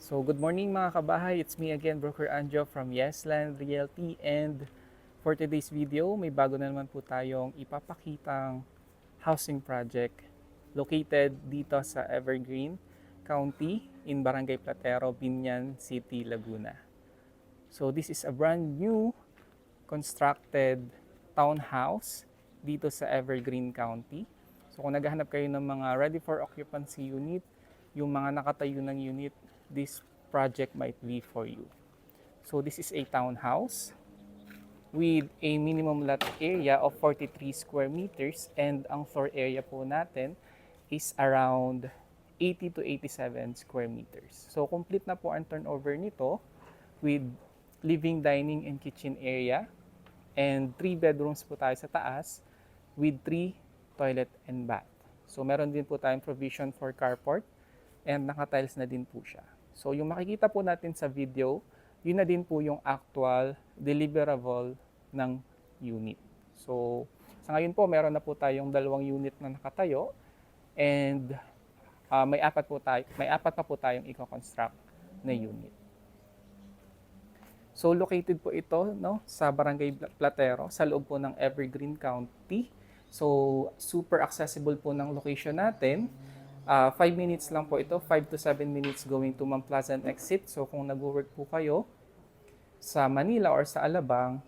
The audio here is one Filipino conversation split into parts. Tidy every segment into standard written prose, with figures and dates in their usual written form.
So good morning mga kabahay, it's me again, Broker Anjo from Yesland Realty, and for today's video, may bago na naman po tayong ipapakitang housing project located dito sa Evergreen County in Barangay Platero, Biñan City, Laguna. So this is a brand new constructed townhouse dito sa Evergreen County. So kung naghahanap kayo ng mga ready for occupancy unit, yung mga nakatayo ng unit, this project might be for you. So this is a townhouse with a minimum lot area of 43 square meters, and ang floor area po natin is around 80 to 87 square meters. So complete na po ang turnover nito with living, dining, and kitchen area, and 3 bedrooms po tayo sa taas with 3 toilet and bath. So meron din po tayong provision for carport and naka-tiles na din po siya. So yung makikita po natin sa video, yun na din po yung actual deliverable ng unit. So sa ngayon po, meron na po tayong 2 unit na nakatayo, and may apat pa po tayong i-construct na unit. So located po ito, no, sa Barangay Platero, sa loob po ng Evergreen County. So super accessible po ng location natin. 5 minutes lang po ito, 5 to 7 minutes going to Mount Pleasant exit. So kung nag-work po kayo sa Manila or sa Alabang,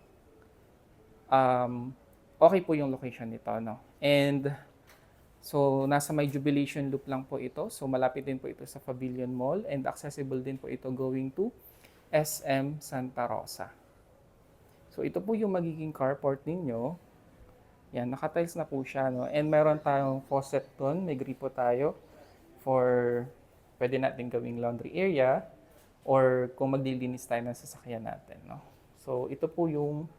okay po yung location nito, no? And so nasa may Jubilation Loop lang po ito. So malapit din po ito sa Pavilion Mall, and accessible din po ito going to SM Santa Rosa. So ito po yung magiging carport ninyo. Yan, naka-tiles na po siya, no? And meron tayong faucet doon, may gripo tayo for pwede natin gawing laundry area or kung maglilinis tayo ng sasakyan natin, no? So ito po yung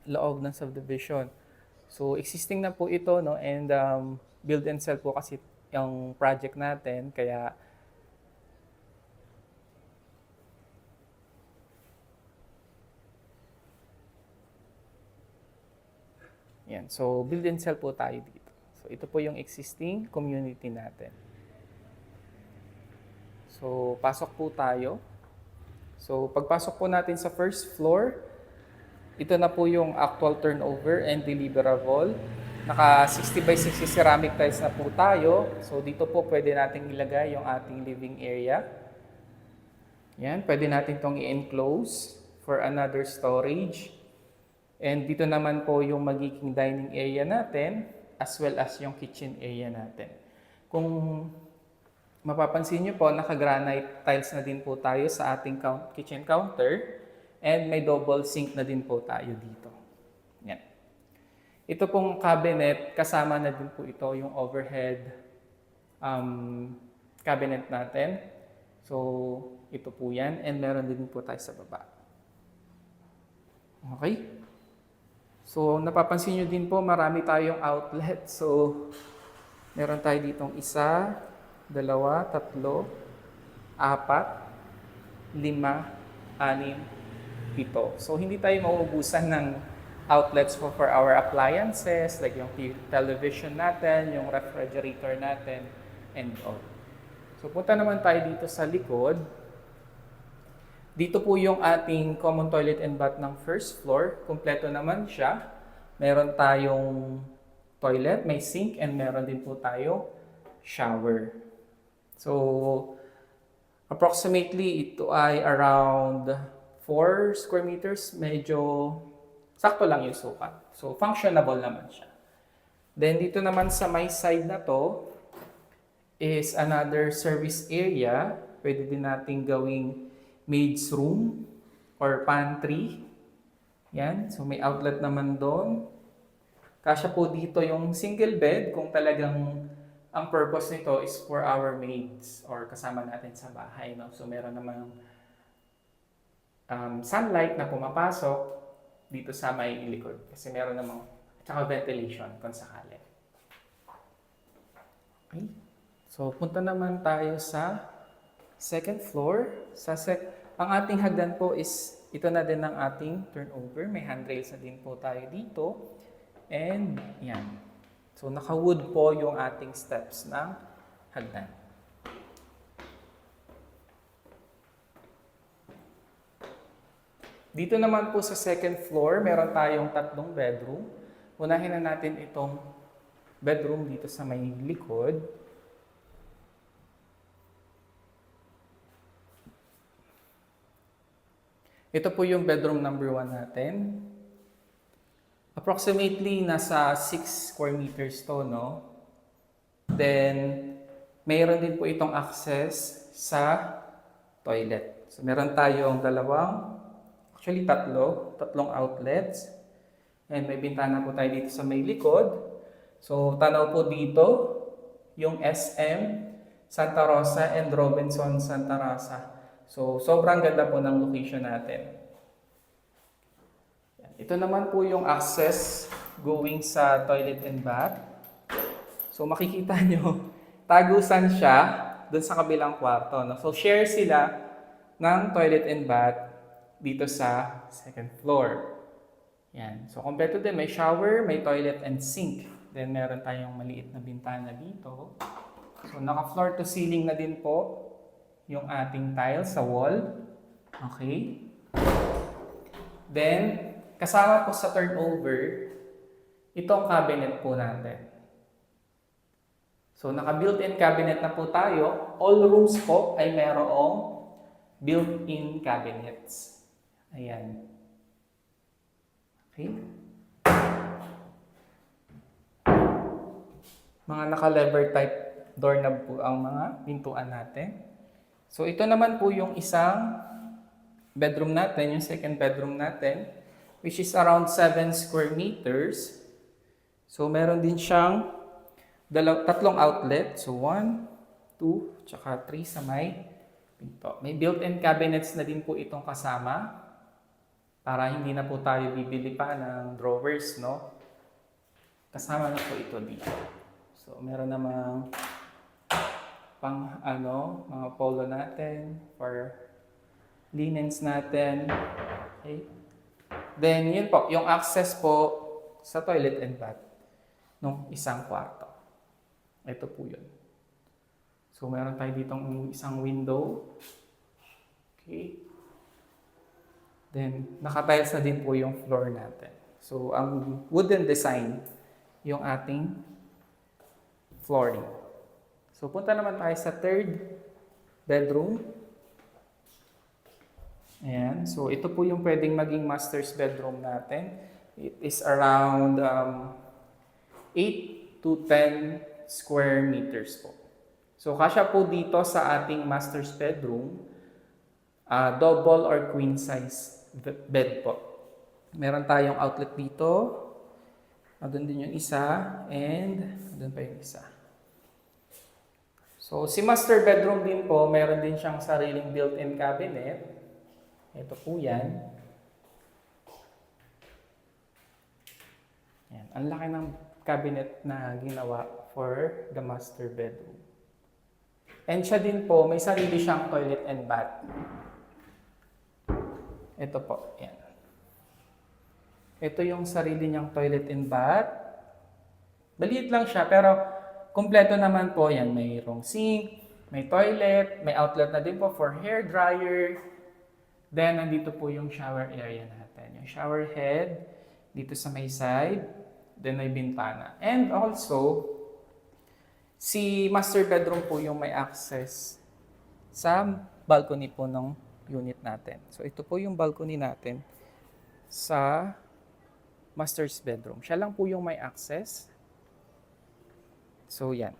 loob ng subdivision. So existing na po ito, no? And build and sell po kasi yung project natin, kaya yan. So build and sell po tayo dito. So ito po yung existing community natin. So pasok po tayo. So pagpasok po natin sa first floor, ito na po yung actual turnover and deliverable. Naka 60 by 60 ceramic tiles na po tayo. So dito po pwede natin ilagay yung ating living area. Yan, pwede natin itong i-enclose for another storage. And dito naman po yung magiging dining area natin as well as yung kitchen area natin. Kung mapapansin nyo po, naka-granite tiles na din po tayo sa ating kitchen counter, and may double sink na din po tayo dito. Yan. Ito pong cabinet, kasama na din po ito yung overhead cabinet natin. So ito po yan, and meron din po tayo sa baba. Okay? So napapansin nyo din po, marami tayong outlet. So meron tayo ditong 1, 2, 3, 4, 5, 6, 7. So hindi tayo mauubusan ng outlets for our appliances, like yung television natin, yung refrigerator natin, and all. So punta naman tayo dito sa likod. Dito po yung ating common toilet and bath ng first floor. Kompleto naman siya. Meron tayong toilet, may sink, and meron din po tayo shower. So, approximately ito ay around 4 square meters. Medyo sakto lang yung sukat. So, functionable naman siya. Then, dito naman sa my side na to is another service area. Pwede din natin gawing maid's room or pantry. Yan. So, may outlet naman doon. Kasya po dito yung single bed kung talagang ang purpose nito is for our maids or kasama natin sa bahay, no? So meron namang sunlight na pumapasok dito sa may likod kasi meron namang tsaka ventilation kung sakali. Okay. So punta naman tayo sa second floor. Ang ating hagdan po is ito na din ang ating turnover. May handrails na din po tayo dito. And yan. So, naka-wood po yung ating steps ng hagdan. Dito naman po sa second floor, meron tayong 3 bedroom. Unahin na natin itong bedroom dito sa may likod. Ito po yung bedroom number 1 natin. Approximately nasa 6 square meters to, no? Then, mayroon din po itong access sa toilet. So, meron tayong tatlong outlets. And may bintana po tayo dito sa may likod. So, tanaw po dito yung SM Santa Rosa and Robinson Santa Rosa. So, sobrang ganda po ng location natin. Ito naman po yung access going sa toilet and bath. So, makikita nyo, tagusan siya dun sa kabilang kwarto. No? So, share sila ng toilet and bath dito sa second floor. Yan. So, kompleto din. May shower, may toilet and sink. Then, meron tayong maliit na bintana dito. So, naka-floor to ceiling na din po yung ating tile sa wall. Okay. Then, kasama po sa turnover, itong cabinet po natin. So, naka-built-in cabinet na po tayo. All rooms po ay merong built-in cabinets. Ayan. Okay. Mga naka-lever type doorknob po ang mga pintuan natin. So, ito naman po yung isang bedroom natin, yung second bedroom natin, which is around 7 square meters. So, meron din siyang tatlong outlet. So, 1, 2, tsaka 3 sa may pinto. May built-in cabinets na din po itong kasama para hindi na po tayo bibili pa ng drawers, no? Kasama na po ito dito. So, meron namang mga polo natin for linens natin. Okay. Then, yun po, yung access po sa toilet and bath nung isang kwarto. Ito po yun. So, meron tayo ditong isang window. Okay. Then, naka-tiles na din po yung floor natin. So, ang wooden design yung ating flooring. So, punta naman tayo sa third bedroom. Ayan. So, ito po yung pwedeng maging master's bedroom natin. It is around 8 to 10 square meters po. So, kasya po dito sa ating master's bedroom, double or queen size bed po. Meron tayong outlet dito. Doon din yung isa. And doon pa yung isa. So, si master bedroom din po, meron din siyang sariling built-in cabinet. Ito po yan. Yan. Ang laki ng cabinet na ginawa for the master bedroom. And siya din po, may sarili siyang toilet and bath. Ito po. Yan. Ito yung sarili niyang toilet and bath. Maliit lang siya, pero kompleto naman po yan. Mayroong sink, may toilet, may outlet na din po for hair dryer. Then, nandito po yung shower area natin. Yung shower head, dito sa may side. Then, may bintana. And also, si master bedroom po yung may access sa balcony po ng unit natin. So, ito po yung balcony natin sa master's bedroom. Siya lang po yung may access. So, yan.